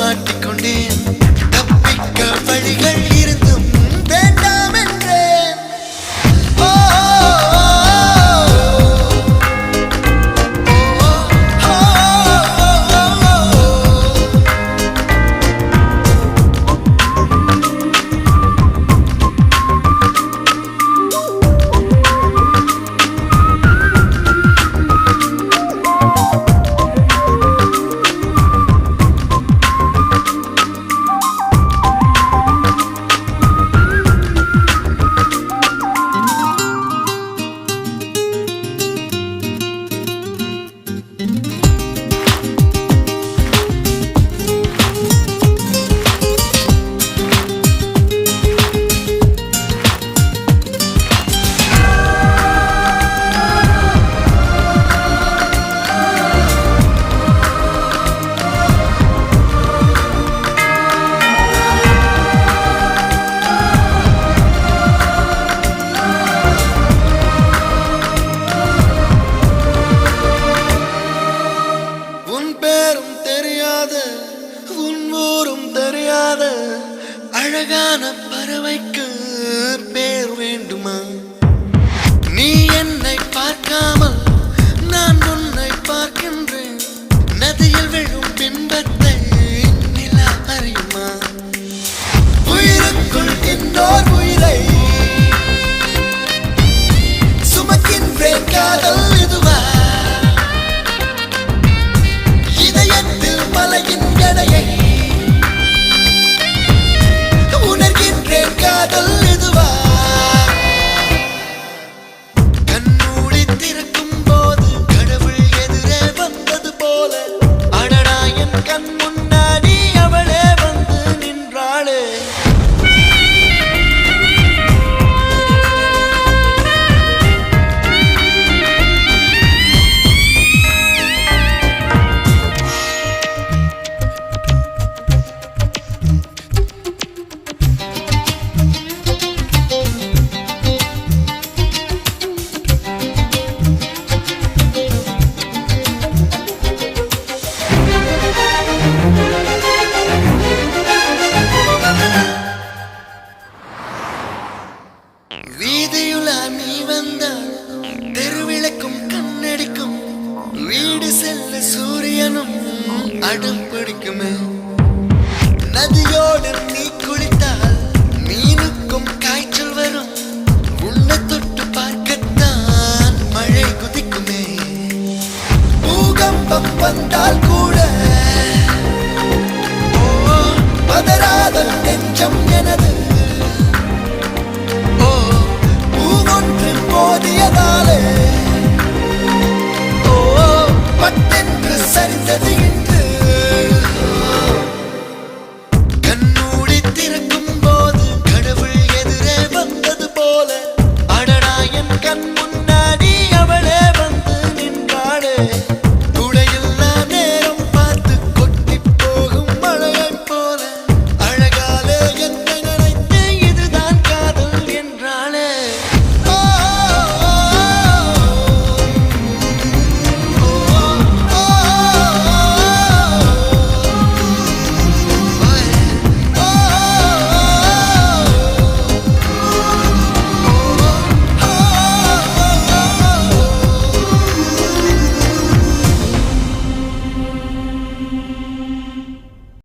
மாட்டிக்கொண்டேன். தப்பிக்க வழிகள் இருந்தும் வேண்டாம் என்றேன். ஓ, உன் பேரும் தெரியாத உன் ஊரும் தெரியாத அழகான பறவைக்கு பேர் வேண்டுமா? நீ என்னை பார்க்காமல் நான் உன்னை பார்க்கின்றேன். நதியில் விழும் பிம்பத்தை நிலா அறியுமா? உயிருக்குள் இன்னோர் உயிரை சுமக்கின்றேன். காதல் இதுவா? இதயத்தில் மலையின் எடையை உணர்கின்றேன். காதல் இதுவா? கண்மூடி திறக்கும் போது கடவுள் எதிரே வந்தது போல அடடா என் கண் முன்னாடி அவளே வந்து நின்றாளே. வீதியுலா நீ வந்தால் தெருவிளக்கும் கண்ணடிக்கும். வீடு செல்ல சூரியனும் அடம் பிடிக்குமே.